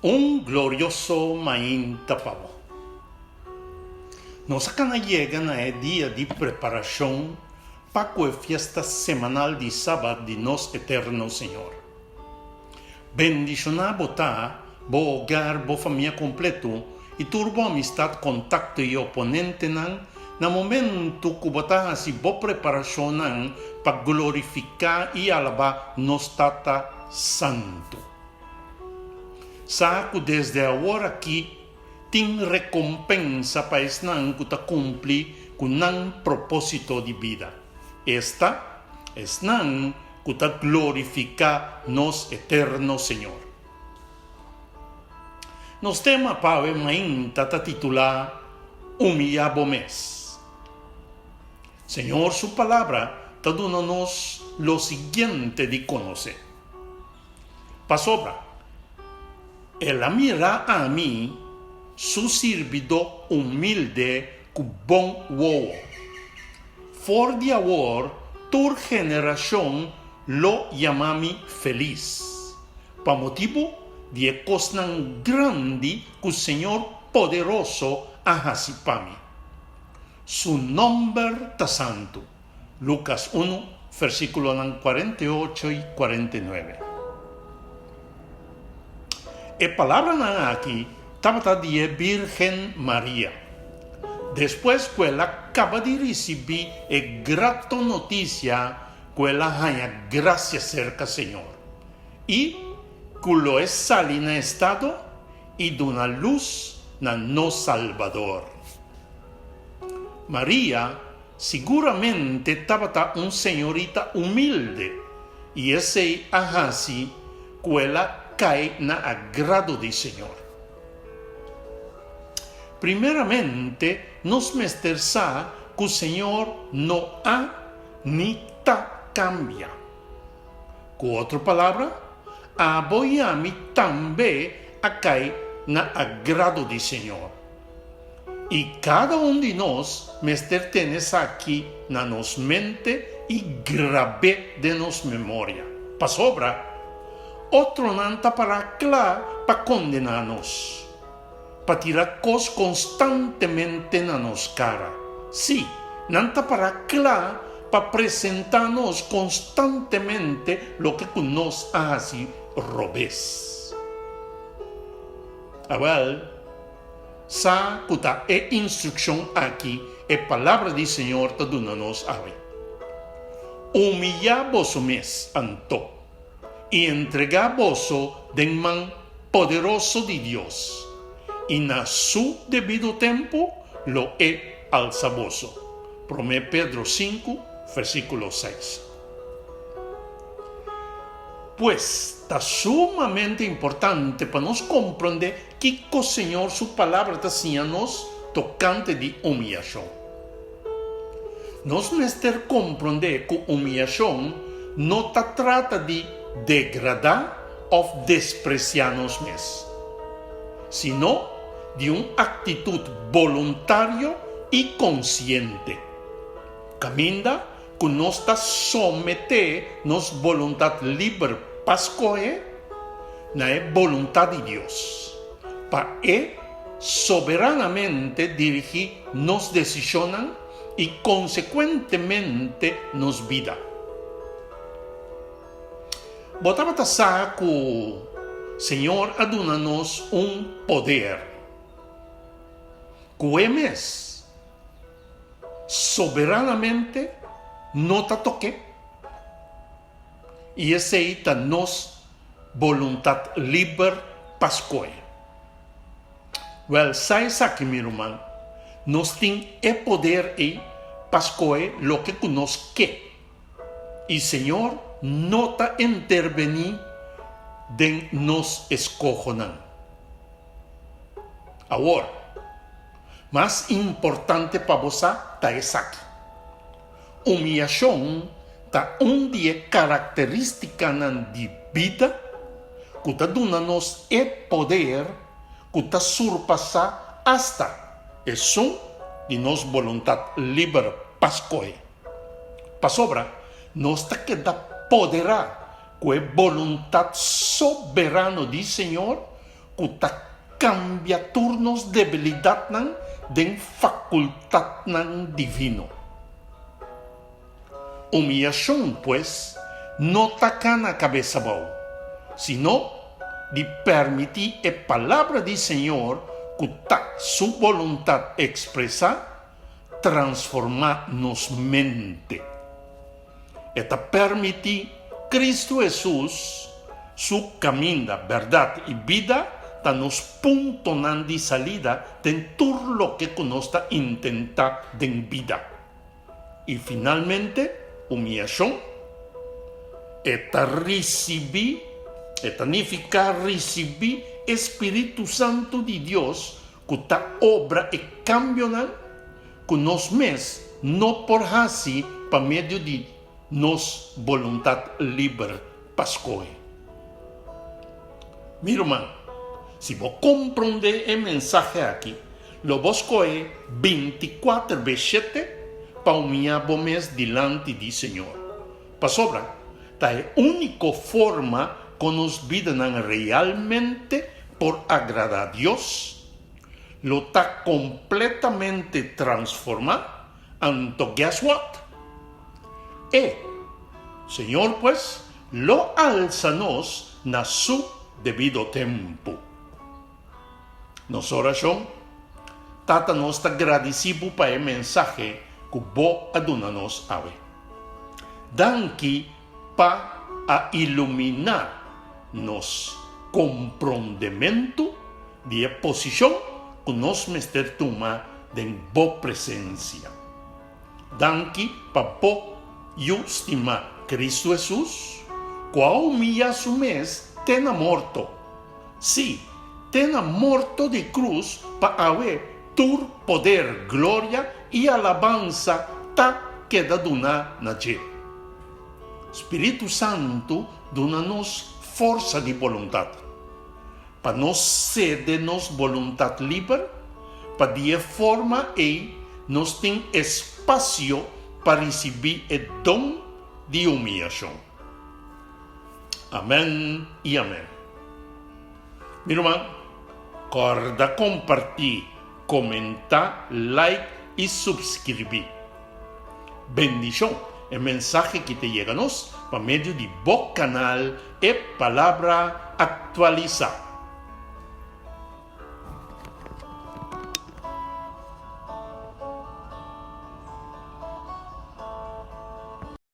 Un glorioso mainta pavo. Nos acá llega el día de preparación para la fiesta semanal de sábado de nos eterno Señor. Bendicionar botar, bo hogar, bo familia completo y turbo amistad, contacto y oponente na momento que botar así bo preparación para glorificar y alabar nos tata santo. Saco desde ahora aqui tem recompensa para esnan que cumpre com um propósito de vida. Esta esnan que glorifica nos eterno Senhor. Nos tema para mainta titular humilhabo mes. Senhor, su palabra está dando-nos lo siguiente de conocer. Pasobra. Ela mira a mim, su servidor humilde, com bom uovo. For de amor, tur generação lo llamami feliz. Pa motivo de cosnan grande que o Senhor poderoso hace para mim. Su nombre está santo. Lucas 1, versículo 48 y 49. A palavra aqui estava de Virgem Maria. Depois que ela acaba de receber a grata notícia que ela ganha graça cerca Senhor. E que lo é sali na estado e dona luz na no Salvador. Maria seguramente estava uma senhorita humilde e esse assim que ela cai na agrado do Senhor. Primeiramente, nos mestersa que o Senhor não há ni ta cambia. Com outra palavra, a boiami também a cai na agrado do Senhor. E cada de nós mester tenes aqui na nos mente e grave de nos memória. Pa sobra, outro não está para lá para condenar-nos, para tirar cos constantemente na nos cara. Sim, não está para lá para apresentar-nos constantemente lo que nos hace robes. Agora, sa kuta é instrução aqui, é palavra do Senhor está dando-nos a ver. Humilhar-vos mes anto. E entregar-vos de mão poderoso de Deus, e na su devido tempo lo é alçavoso. 1 Pedro 5, versículo 6. Pues está sumamente importante para nos compreender que o Senhor, su palavra está dizendo-nos tocante de humilhação. Nos mester compreender que humilhação não trata de degradar ou despreciar-nos mesmos, sino de uma atitude voluntária e consciente. Caminda que nos está someter nos vontade livre para escolher na vontade de Deus, para soberanamente dirigir nos decisões e consequentemente nos vida. Botava a que o Senhor aduna-nos poder, que o mes soberanamente não te toque, e esse é nos vontade livre para escolher. Sai aqui, meu irmão, nós temos o poder para escolher o que nós queremos, e Senhor nota intervenir de nos escojonan. Agora, mais importante para você está essa aqui. Humilhação está de característica de vida que está dando-nos o poder que está surpassar hasta o som de nos vontade livre para escolher. Para sobra, nós está que dá poderá com a vontade soberana do Senhor kuta cambia turnos debilidad nan den facultad nan divino. Humillación, pues, no taca na cabeza bao, sino de permitir a palabra del Señor kuta su voluntad expresa transformar nos mente. Eta permitir Cristo Jesús su camino, verdad y vida ta nos punto nan de salida de todo lo que conozca intenta den vida. Y finalmente, humillación, eta recibir, eta significa recibir Espíritu Santo de Dios que ta obra y cambio nan, que nos mes no por así para medio de nos voluntad libre pascoe. Mi hermano, si vos comprende el mensaje aquí, lo vos coe 24/7 para humillar mes delante del Señor. Para sobra, ta es única forma que nos vidan realmente por agradar a Dios, lo está completamente transformado. Anto, guess what? Señor, pues, lo alzanos na su debido tiempo. Nos oración, tata nos está agradecido para el mensaje que vos adunanos ave. Danki pa a iluminar nos comprendimiento de posición que nos mester tuma de bo presencia. Danki pa bo estima Cristo Jesús, qual humilla su mes tena morto. Sí, tena morto de cruz para haber tu poder, gloria y alabanza ta queda duna naje. Espíritu Santo dona-nos força de voluntad. Para nos ceder-nos voluntad libre, para de forma e nos tem espaço para receber o dom de humillação. Amém e amém. Meu irmão, corda compartilhar, comentar, like e subscrever. Bendição é mensagem que te chega-nos por meio de bom canal e palavra atualizada.